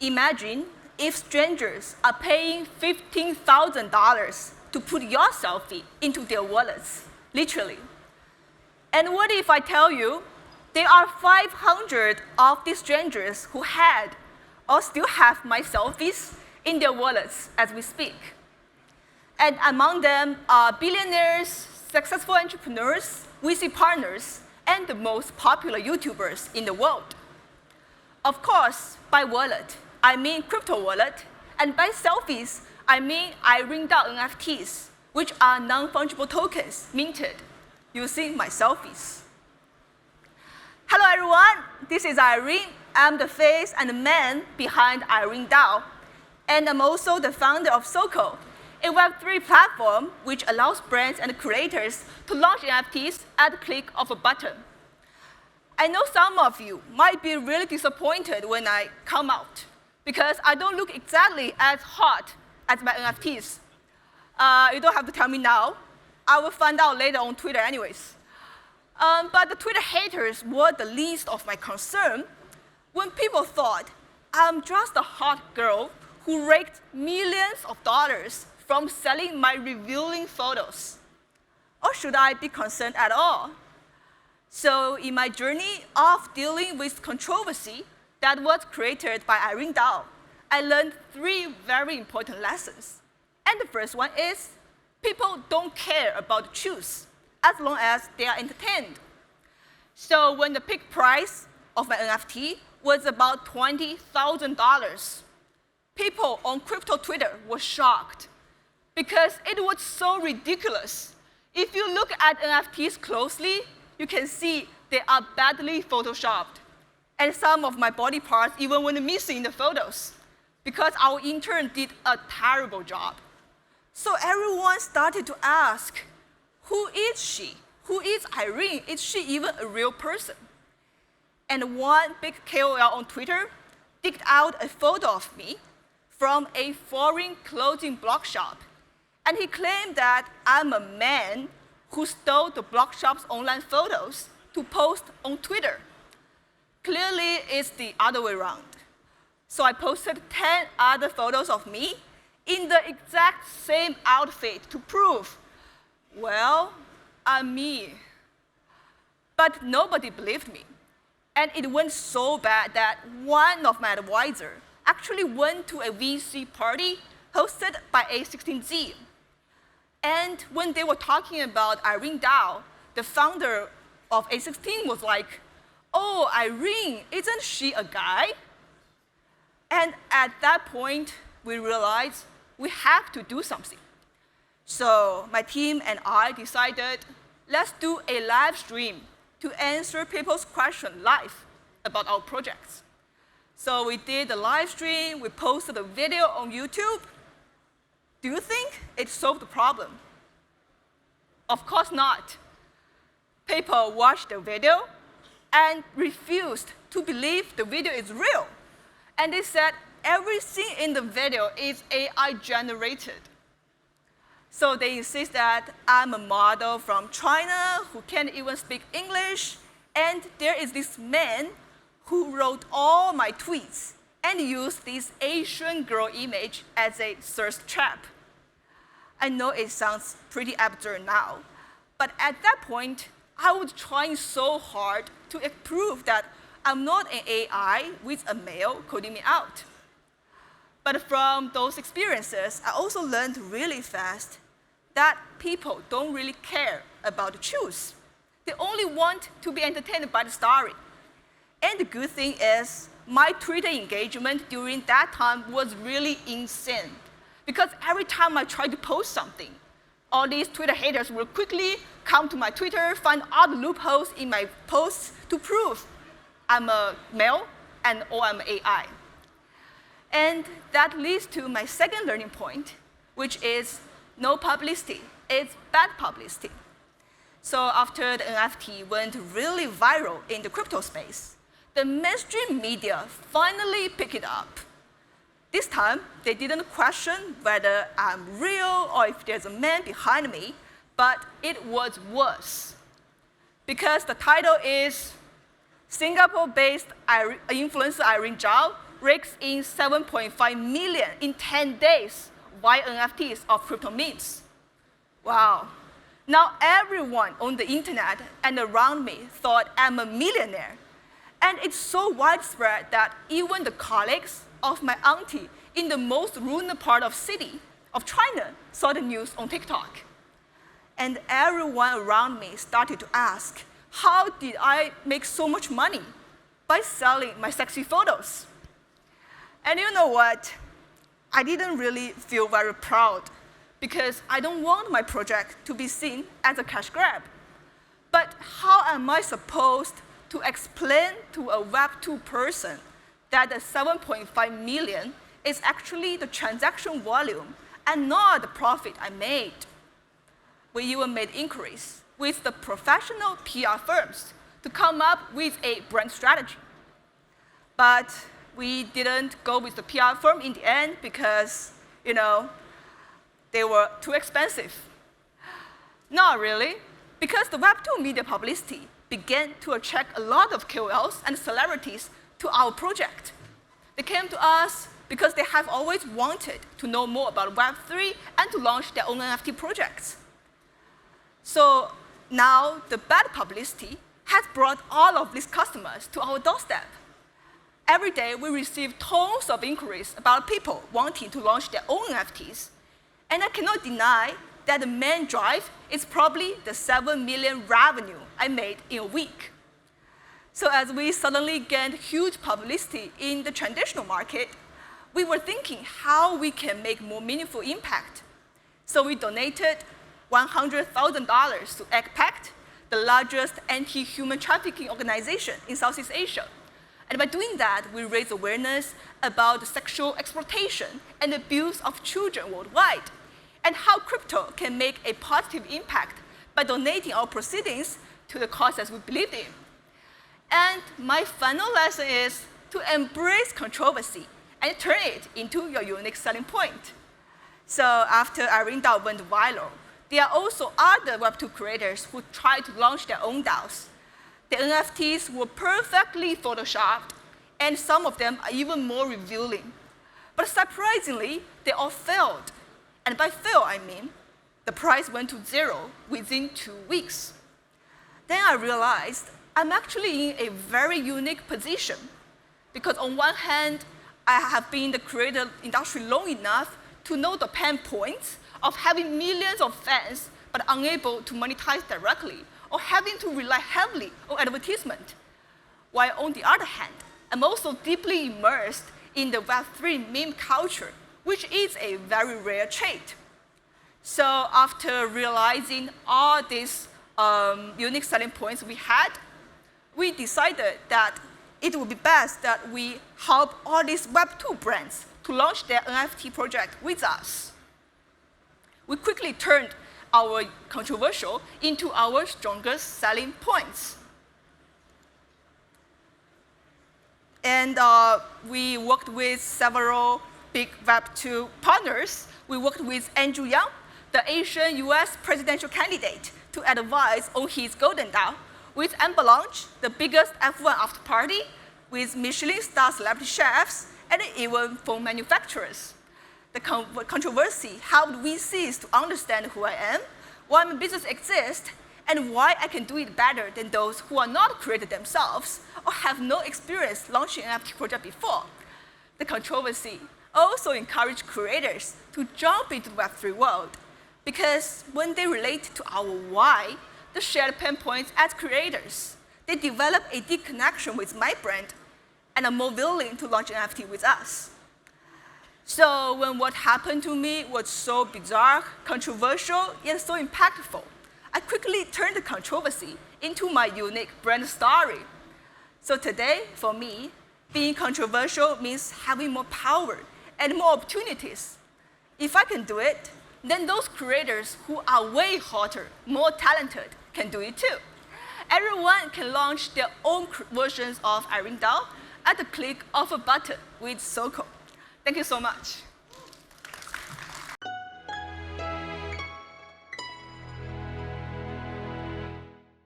Imagine if strangers are paying $15,000 to put your selfie into their wallets, literally. And what if I tell you there are 500 of these strangers who had or still have my selfies in their wallets as we speak? And among them are billionaires, successful entrepreneurs, VC partners, and the most popular YouTubers in the world. Of course, by wallet, I mean crypto wallet, and by selfies, I mean Irene Zhao NFTs, which are non-fungible tokens minted using my selfies. Hello everyone, this is Irene. I'm the face and the man behind Irene Zhao, and I'm also the founder of SO-COL, a Web3 platform which allows brands and creators to launch NFTs at the click of a button. I know some of you might be really disappointed when I come out, because I don't look exactly as hot as my NFTs. You don't have to tell me now. I will find out later on Twitter anyways. But the Twitter haters were the least of my concern when people thought I'm just a hot girl who raked millions of dollars from selling my revealing photos. Or should I be concerned at all? So in my journey of dealing with controversy that was created by Irene Zhao, I learned 3 very important lessons. And the first one is, people don't care about the truth as long as they are entertained. So when the peak price of my NFT was about $20,000, people on crypto Twitter were shocked because it was so ridiculous. If you look at NFTs closely, you can see they are badly photoshopped. And some of my body parts even went missing in the photos because our intern did a terrible job. So everyone started to ask, who is she? Who is Irene? Is she even a real person? And one big KOL on Twitter digged out a photo of me from a foreign clothing blog shop. And he claimed that I'm a man who stole the blog shop's online photos to post on Twitter. Clearly, it's the other way around. So I posted 10 other photos of me in the exact same outfit to prove, well, I'm me. But nobody believed me. And it went so bad that one of my advisors actually went to a VC party hosted by A16Z. And when they were talking about Irene Zhao, the founder of A16 was like, oh, Irene, isn't she a guy? And at that point, we realized we have to do something. So my team and I decided, let's do a live stream to answer people's questions live about our projects. So we did a live stream, we posted a video on YouTube. Do you think it solved the problem? Of course not. People watched the video and refused to believe the video is real. And they said everything in the video is AI generated. So they insist that I'm a model from China who can't even speak English, and there is this man who wrote all my tweets and used this Asian girl image as a thirst trap. I know it sounds pretty absurd now, but at that point, I was trying so hard to prove that I'm not an AI with a male coding me out. But from those experiences, I also learned really fast that people don't really care about the truth. They only want to be entertained by the story. And the good thing is, my Twitter engagement during that time was really insane. Because every time I tried to post something, all these Twitter haters will quickly come to my Twitter, find all the loopholes in my posts to prove I'm a male or I'm AI. And that leads to my second learning point, which is no publicity. It's bad publicity. So after the NFT went really viral in the crypto space, the mainstream media finally picked it up. This time, they didn't question whether I'm real or if there's a man behind me, but it was worse. Because the title is Singapore-based influencer Irene Zhao rakes in 7.5 million in 10 days via NFTs of crypto memes. Wow. Now everyone on the internet and around me thought I'm a millionaire. And it's so widespread that even the colleagues of my auntie in the most rural part of city of China saw the news on TikTok. And everyone around me started to ask, how did I make so much money? By selling my sexy photos. And you know what? I didn't really feel very proud because I don't want my project to be seen as a cash grab. But how am I supposed to explain to a Web2 person that the 7.5 million is actually the transaction volume and not the profit I made? We even made inquiries with the professional PR firms to come up with a brand strategy. But we didn't go with the PR firm in the end because, they were too expensive. Not really, because the Web2 media publicity began to attract a lot of KOLs and celebrities to our project. They came to us because they have always wanted to know more about Web3 and to launch their own NFT projects. So now the bad publicity has brought all of these customers to our doorstep. Every day we receive tons of inquiries about people wanting to launch their own NFTs. And I cannot deny that the main drive is probably the 7 million revenue I made in a week. So as we suddenly gained huge publicity in the traditional market, we were thinking how we can make more meaningful impact. So we donated $100,000 to AgPact, the largest anti-human trafficking organization in Southeast Asia. And by doing that, we raised awareness about the sexual exploitation and abuse of children worldwide, and how crypto can make a positive impact by donating our proceedings to the causes we believe in. And my final lesson is to embrace controversy and turn it into your unique selling point. So after Irene DAO went viral, there are also other Web2 creators who tried to launch their own DAOs. The NFTs were perfectly photoshopped, and some of them are even more revealing. But surprisingly, they all failed. And by fail, I mean the price went to zero within 2 weeks. Then I realized I'm actually in a very unique position, because on one hand, I have been in the creator industry long enough to know the pain points of having millions of fans but unable to monetize directly, or having to rely heavily on advertisement. While on the other hand, I'm also deeply immersed in the Web3 meme culture, which is a very rare trait. So after realizing all these unique selling points we had, we decided that it would be best that we help all these Web2 brands to launch their NFT project with us. We quickly turned our controversial into our strongest selling points. And we worked with several big Web2 partners. We worked with Andrew Yang, the Asian US presidential candidate, to advise on his Golden DAO, with Avalanche, the biggest F1 after party, with Michelin star celebrity chefs, and even phone manufacturers. The controversy helped VCs to understand who I am, why my business exists, and why I can do it better than those who are not created themselves or have no experience launching an NFT project before. The controversy also encouraged creators to jump into the Web3 world, because when they relate to our why, the shared pain points as creators, they develop a deep connection with my brand and are more willing to launch an NFT with us. So when what happened to me was so bizarre, controversial, yet so impactful, I quickly turned the controversy into my unique brand story. So today, for me, being controversial means having more power and more opportunities. If I can do it, then those creators who are way hotter, more talented, can do it too. Everyone can launch their own versions of Irene DAO at the click of a button with SO-COL. Thank you so much.